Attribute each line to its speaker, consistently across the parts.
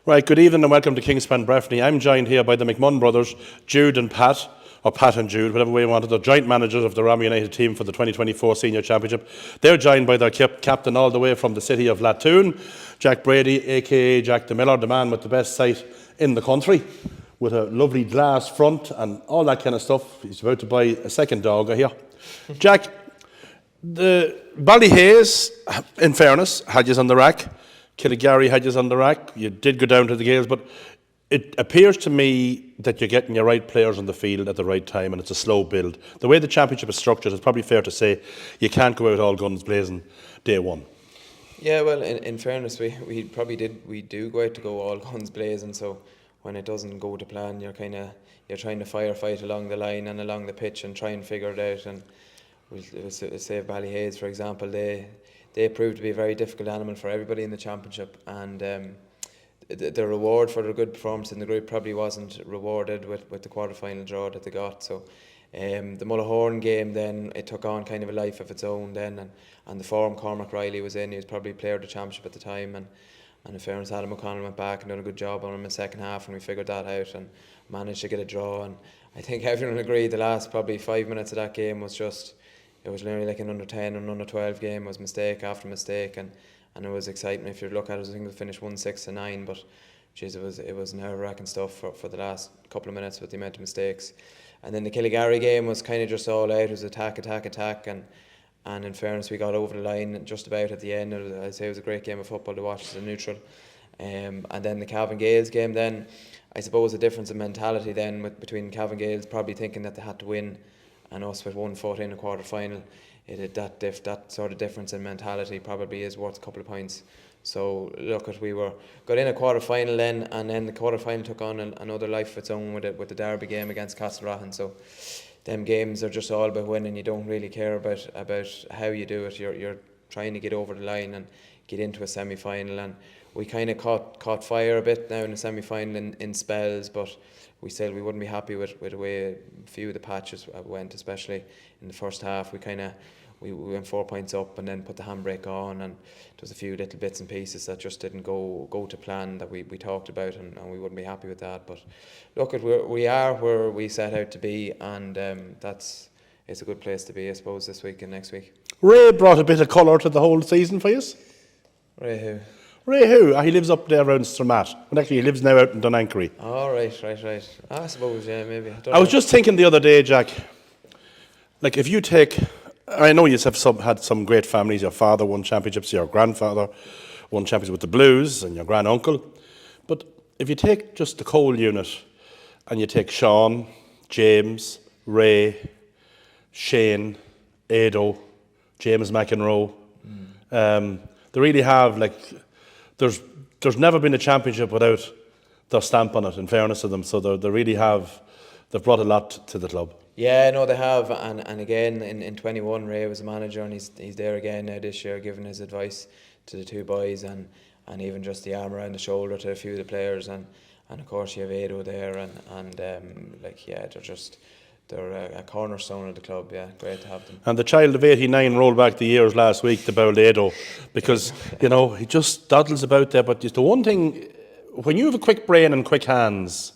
Speaker 1: Right, good evening and welcome to Kingspan Breffni. I'm joined here by the McMunn brothers, Jude and Pat, or Pat and Jude, whatever way you want it. They're joint managers of the Ramor United team for the 2024 Senior Championship. They're joined by their captain all the way from the city of Lattoon, Jack Brady, aka Jack the Miller, the man with the best sight in the country, with a lovely glass front and all that kind of stuff. He's about to buy a second dog, I hear. Jack, the Ballyhaise, in fairness, had you on the rack. Killygarry had you on the rack. You did go down to the Gales, but it appears to me that you're getting your right players on the field at the right time, and it's a slow build. The way the championship is structured, it's probably fair to say you can't go out all guns blazing day one.
Speaker 2: Yeah, well, in fairness, we do go out to go all guns blazing. So when it doesn't go to plan, you're trying to firefight along the line and along the pitch and try and figure it out. And we'll say Ballyhaise, for example, they proved to be a very difficult animal for everybody in the championship, and the reward for their good performance in the group probably wasn't rewarded with the quarter-final draw that they got. So the Mullahoran game then, it took on kind of a life of its own then, and the form Cormac Riley was in, he was probably player of the championship at the time, and in fairness, Adam O'Connell went back and done a good job on him in the second half, and we figured that out and managed to get a draw. And I think everyone agreed the last probably 5 minutes of that game was just, it was nearly like an under 10 and under 12 game. It was mistake after mistake, and it was exciting. If you look at it, I think it finished 1-6-9, but geez, it was nerve-wracking stuff for the last couple of minutes with the amount of mistakes. And then the Killygarry game was kind of just all out. It was attack, and in fairness, we got over the line just about at the end. I'd say it was a great game of football to watch as a neutral. And then the Cavan Gales game, then I suppose a difference in mentality then between Cavan Gales probably thinking that they had to win, and us with 1 foot in a quarter final. That sort of difference in mentality probably is worth a couple of points. So look, got in a quarter final then, and then the quarter final took on another life of its own with the Derby game against Castlerohan. So them games are just all about winning. You don't really care about how you do it. You're trying to get over the line and get into a semi-final, and we kind of caught fire a bit now in the semi-final in spells, but we wouldn't be happy with the way a few of the patches went, especially in the first half. We went 4 points up and then put the handbrake on, and there was a few little bits and pieces that just didn't go to plan that we talked about, and we wouldn't be happy with that. But look, we are where we set out to be, and it's a good place to be, I suppose, this week and next week.
Speaker 1: Ray brought a bit of colour to the whole season for you.
Speaker 2: Ray who?
Speaker 1: Ray who? He lives up there around Stramat. And actually he lives now out in Dunankery.
Speaker 2: Oh, right. I suppose, yeah, maybe.
Speaker 1: I was just thinking the other day, Jack, like if you take, I know you have had some great families. Your father won championships, your grandfather won championships with the Blues, and your granduncle. But if you take just the Cole unit, and you take Sean, James, Ray, Shane, Ado, James McEnroe, they really have, like, there's never been a championship without their stamp on it, in fairness to them. So they've brought a lot to the club.
Speaker 2: Yeah, no, they have, and again in 21, Ray was a manager, and he's there again now this year, giving his advice to the two boys, and even just the arm around the shoulder to a few of the players, and of course you have Ado there, and they're a cornerstone of the club. Yeah, great to have them.
Speaker 1: And the child of 89 rolled back the years last week to Ado, because he just dawdles about there. But just the one thing, when you have a quick brain and quick hands,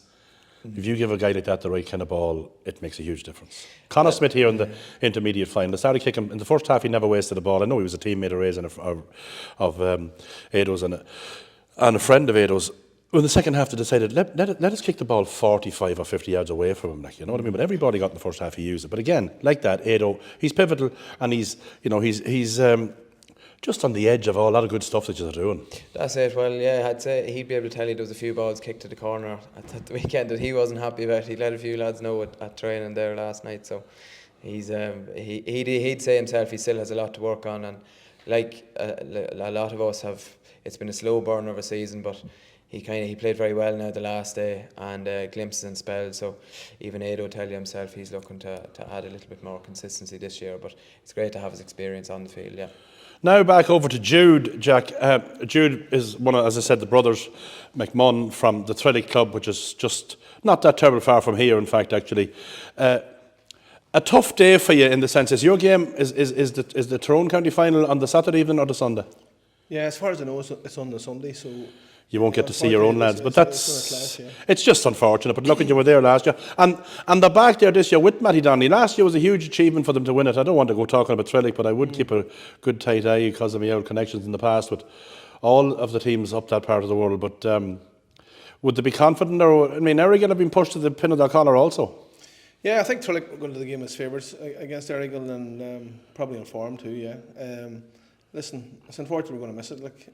Speaker 1: if you give a guy like that the right kind of ball, it makes a huge difference. Connor Smith here in the intermediate final, started kicking in the first half. He never wasted a ball. I know he was a teammate of Ray's and of Ado's and a friend of Ado's. Well, in the second half, they decided let us kick the ball 45 or 50 yards away from him, like, you know what I mean. But everybody got in the first half, he used it. But again, like that, Ado, he's pivotal, and he's just on the edge of a lot of good stuff that you're doing.
Speaker 2: That's it. Well, yeah, I'd say he'd be able to tell you there was a few balls kicked to the corner at the weekend that he wasn't happy about. He let a few lads know at training there last night. So he'd say himself he still has a lot to work on, and like a lot of us have, it's been a slow burn of a season, but he played very well now the last day, and glimpses and spells. So even Ado will tell you himself he's looking to add a little bit more consistency this year. But it's great to have his experience on the field. Yeah.
Speaker 1: Now back over to Jude, Jack. Jude is one of, as I said, the brothers McMunn from the Trillick Club, which is just not that terribly far from here, in fact, actually. A tough day for you in the sense, is your game, is the Tyrone County final on the Saturday evening or the Sunday?
Speaker 3: Yeah, as far as I know, it's on the Sunday, so
Speaker 1: you won't get to see your own lads. But
Speaker 3: it's gonna clash, yeah.
Speaker 1: it's just unfortunate. But look, at you were there last year, and they're back there this year with Matty Donnelly. Last year was a huge achievement for them to win it. I don't want to go talking about Trillick, but I would keep a good tight eye because of my old connections in the past with all of the teams up that part of the world. But would they be confident? Or I mean, Errigal have been pushed to the pin of their collar also.
Speaker 3: Yeah, I think Trillick will go into the game as favourites against Errigal, and probably in form too. Yeah. Listen, it's unfortunate we're going to miss it. Like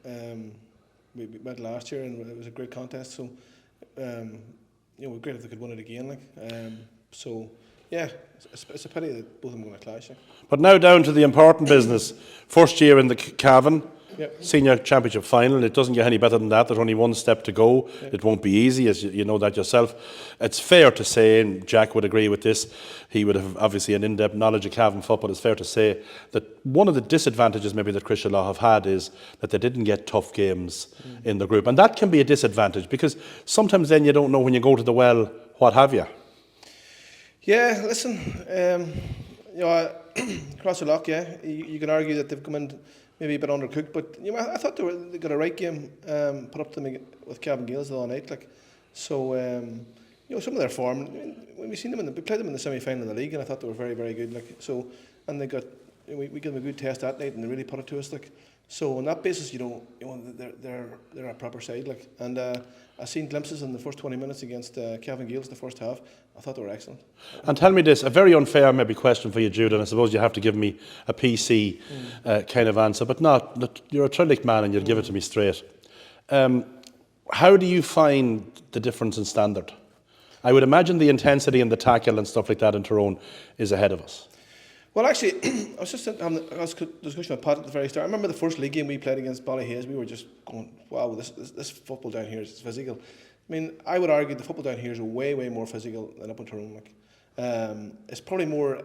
Speaker 3: we went last year, and it was a great contest. So we're great if they could win it again. Like so, yeah, it's a pity that both of them are going to clash. Like.
Speaker 1: But now down to the important business. First year in the Cavan.
Speaker 3: Yep.
Speaker 1: Senior Championship final. It doesn't get any better than that. There's only one step to go. Yep. It won't be easy, as you know that yourself. It's fair to say, and Jack would agree with this, he would have obviously an in-depth knowledge of Cavan football. It's fair to say that one of the disadvantages maybe that Christian Law have had is that they didn't get tough games in the group. And that can be a disadvantage because sometimes then you don't know when you go to the well, what have you.
Speaker 3: Yeah, listen, across the lock, yeah, you can argue that they've come in maybe a bit undercooked, but I thought they got a right game put up to them with Cavan Gaels the other night. Like, so some of their form. When we seen them, we played them in the semi-final of the league, and I thought they were very, very good. Like, so, and they got we gave them a good test that night, and they really put it to us. Like, so on that basis, they're a proper side. Like, and I seen glimpses in the first 20 minutes against Cavan Gaels in the first half. I thought they were excellent.
Speaker 1: And tell me this, a very unfair maybe question for you, Jude, and I suppose you have to give me a PC kind of answer, but not, you're a Trillick man and you'll give it to me straight. How do you find the difference in standard? I would imagine the intensity and the tackle and stuff like that in Tyrone is ahead of us.
Speaker 3: Well, actually, I was just having a discussion with Pat at the very start. I remember the first league game we played against Ballyhaise. We were just going, wow, this football down here is physical. I mean, I would argue the football down here is way, way more physical than up in Tyrone. Like, it's probably more,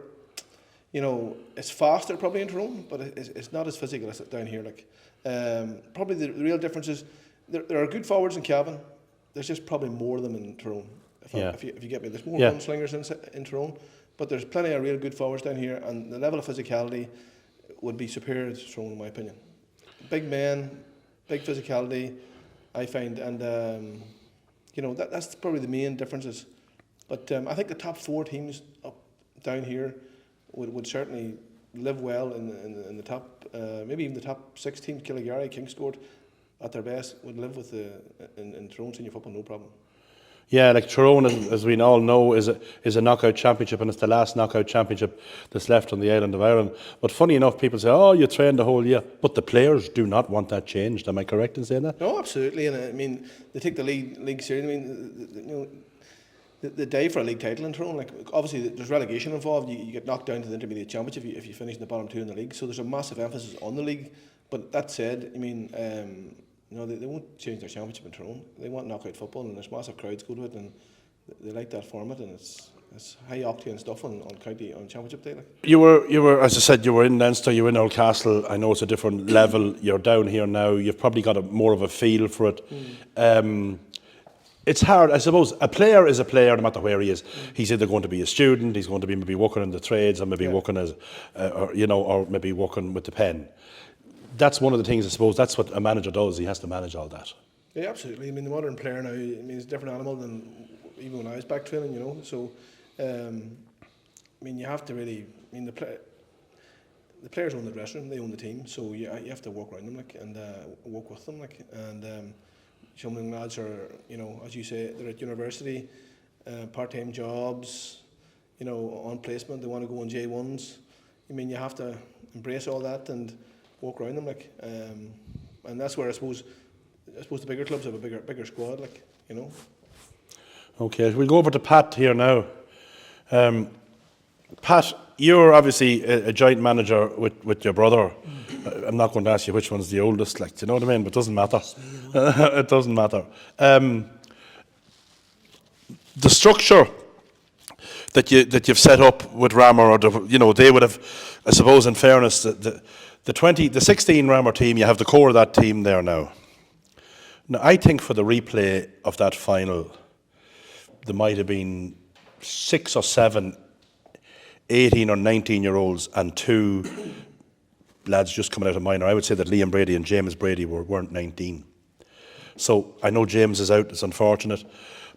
Speaker 3: it's faster probably in Tyrone, but it's not as physical as down here. Like, probably the real difference is there are good forwards in Cavan. There's just probably more of them in Tyrone. If you get me, there's more gunslingers in Tyrone, but there's plenty of real good forwards down here, and the level of physicality would be superior to Tyrone, in my opinion. Big men, big physicality, I find, and that's probably the main differences. But I think the top 4 teams up down here would certainly live well in the top, maybe even the top 6 teams. Killygarry, Kingscourt, at their best, would live with in Tyrone senior football, no problem.
Speaker 1: Yeah, like Tyrone, as we all know, is a knockout championship, and it's the last knockout championship that's left on the island of Ireland. But funny enough, people say, "Oh, you trained the whole year," but the players do not want that changed. Am I correct in saying that?
Speaker 3: No, absolutely. And I mean, they take the league seriously. I mean, the day for a league title in Tyrone, like obviously there's relegation involved. You get knocked down to the intermediate championship if you finish in the bottom 2 in the league. So there's a massive emphasis on the league. But that said, I mean. They won't change their championship in Tyrone. They want knockout football, and there's massive crowds go to it, and they like that format, and it's high octane stuff on championship day. Like. You
Speaker 1: were, as I said, you were in Leinster, you were in Oldcastle. I know it's a different level. You're down here now. You've probably got more of a feel for it. It's hard, I suppose. A player is a player, no matter where he is. He's either going to be a student, he's going to be maybe working in the trades, or maybe working as, or maybe working with the pen. That's one of the things, I suppose, that's what a manager does. He has to manage all that.
Speaker 3: Yeah, absolutely. I mean, the modern player now, is a different animal than even when I was back training, So, you have to really, the players own the dressing room, they own the team, so you have to work around them, and work with them, and some of the lads are, as you say, they're at university, part-time jobs, on placement, they want to go on J1s. You have to embrace all that and walk around them, and that's where I suppose the bigger clubs have a bigger squad,
Speaker 1: Okay, we'll go over to Pat here now. Pat, you're obviously a joint manager with your brother. I'm not going to ask you which one's the oldest, do you know what I mean? But it doesn't matter. It doesn't matter. The structure that you've set up with Ramor, or they would have, I suppose, in fairness, the 16 Ramor team, you have the core of that team there now. Now, I think for the replay of that final, there might have been 6 or 7 18 or 19-year-olds and 2 lads just coming out of minor. I would say that Liam Brady and James Brady weren't 19. So I know James is out, it's unfortunate.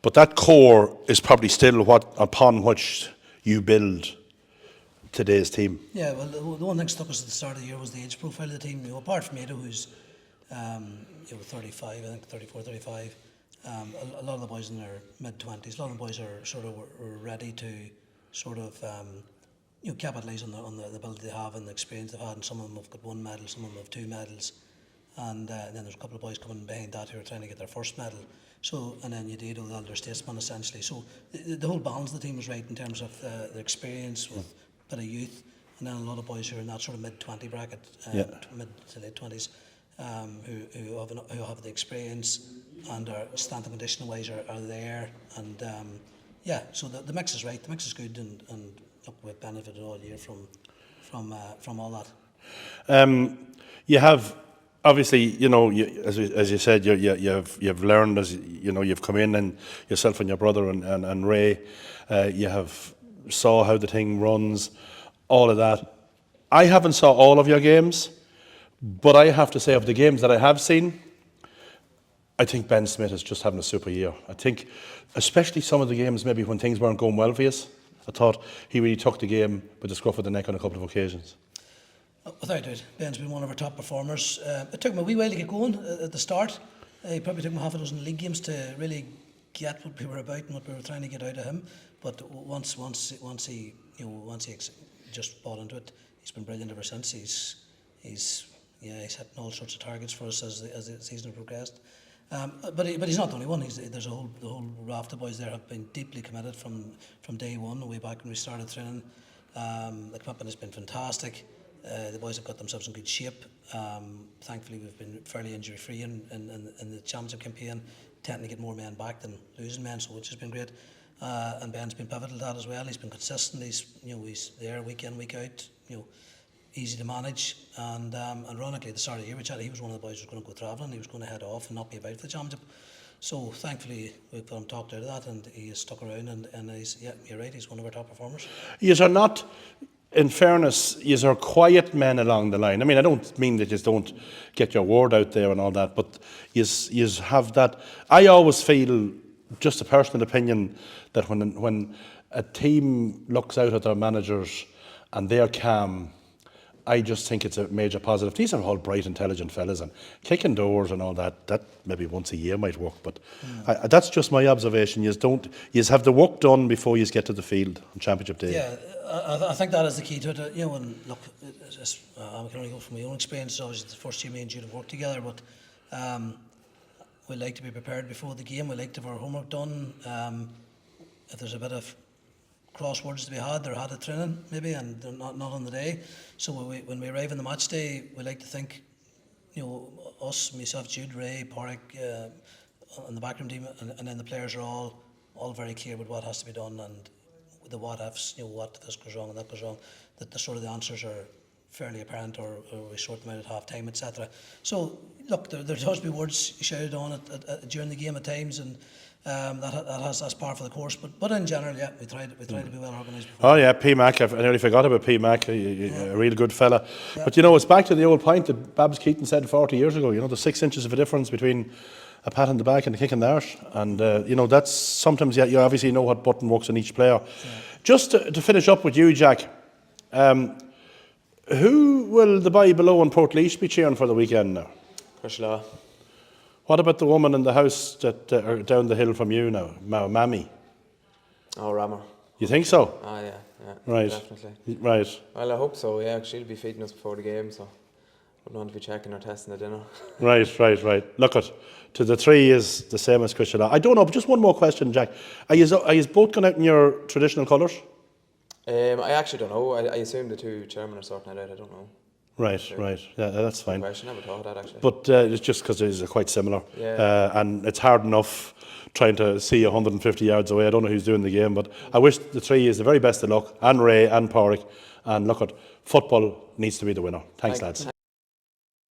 Speaker 1: But that core is probably still upon which you build today's team.
Speaker 4: Yeah, well, the one thing stuck us at the start of the year was the age profile of the team. Apart from Ada, who's 35, I think 34, 35. A lot of the boys in their mid-20s, a lot of the boys are sort of were ready to sort of capitalise on the ability they have and the experience they've had. And some of them have got 1 medal, some of them have 2 medals. And then there's a couple of boys coming behind that who are trying to get their first medal. So, and then you did the elder statesman essentially. So the whole balance of the team was right in terms of their experience with a bit of youth, and then a lot of boys who are in that sort of mid-20 bracket, mid to late 20s, who have the experience and are strength and conditioning wise are there, and so the mix is right. The mix is good, and look, we've benefited all year from all that.
Speaker 1: You have. Obviously, as you said, you've learned, as you've come in, and yourself and your brother and Ray, you have saw how the thing runs, all of that. I haven't saw all of your games, but I have to say, of the games that I have seen, I think Ben Smith is just having a super year. I think, especially some of the games maybe when things weren't going well for you, I thought he really took the game by the scruff of the neck on a couple of occasions.
Speaker 4: Without doubt, Ben's been one of our top performers. It took him a wee while to get going at the start. It probably took him half a dozen league games to really get what we were about and what we were trying to get out of him. But once he just bought into it, he's been brilliant ever since. He's hitting all sorts of targets for us as the season progressed. But he's not the only one. There's the whole raft of boys there have been deeply committed from day one, way back when we started training. The commitment has been fantastic. The boys have got themselves in good shape. Thankfully, we've been fairly injury-free in the championship campaign, tending to get more men back than losing men, so which has been great. And Ben's been pivotal to that as well. He's been consistent. He's there week in, week out. Easy to manage. And ironically, at the start of the year, he was one of the boys who was going to go travelling. He was going to head off and not be about for the championship. So thankfully, we've got him talked out of that, and he has stuck around. And you're right. He's one of our top performers.
Speaker 1: Yous are not. In fairness, yous are quiet men along the line. I mean, I don't mean that yous don't get your word out there and all that, but yous have that. I always feel, just a personal opinion, that when a team looks out at their managers and they're calm, I just think it's a major positive. These are all bright, intelligent fellas, and kicking doors and all that. That maybe once a year might work, but that's just my observation. Yous have the work done before yous get to the field on Championship Day.
Speaker 4: Yeah, I think that is the key to it. And look, I can only go from my own experience. Obviously, it's the first year me and Jude have worked together, but we like to be prepared before the game. We like to have our homework done. If there's a bit of crosswords to be had, they're had at training maybe, and they're not on the day. So when we arrive on the match day, we like to think, us, myself, Jude, Ray, Porrick, and the backroom team, and then the players are all very clear with what has to be done, and the what ifs, what this goes wrong and that goes wrong, that the sort of the answers are fairly apparent, or we sort them out at half time, etc. So look, there does be words shouted on during the game at times, and that's par for the course. But in general, yeah, we try to be well organised.
Speaker 1: Oh yeah, P Mac. I nearly forgot about P Mac. A real good fella. Yeah. But it's back to the old point that Babs Keaton said 40 years ago. The 6 inches of a difference between a pat on the back and a kick in the arse, and that's sometimes you obviously know what button works on each player. Yeah. Just to finish up with you, Jack. Who will the boy below in Portlaoise be cheering for the weekend now?
Speaker 2: Crushlaw.
Speaker 1: What about the woman in the house that are down the hill from you now, Mammy?
Speaker 2: Oh, Ramor.
Speaker 1: You think so?
Speaker 2: Oh, yeah,
Speaker 1: right,
Speaker 2: definitely.
Speaker 1: Right.
Speaker 2: Well, I hope so. Yeah, she'll be feeding us before the game, so wouldn't want to be checking or testing the dinner. Right. Look to the 3 is the same as Crushlaw. I don't know, but just one more question, Jack. Are you both going out in your traditional colours? I actually don't know. I assume the 2 chairmen are sorting it out. I don't know.
Speaker 1: Right. Yeah, that's fine.
Speaker 2: I never thought of that, actually.
Speaker 1: But it's just because these are quite similar.
Speaker 2: Yeah.
Speaker 1: And it's hard enough trying to see 150 yards away. I don't know who's doing the game, but I wish the 3 is the very best of luck, and Ray and Porrick. And look, football needs to be the winner. Thanks lads.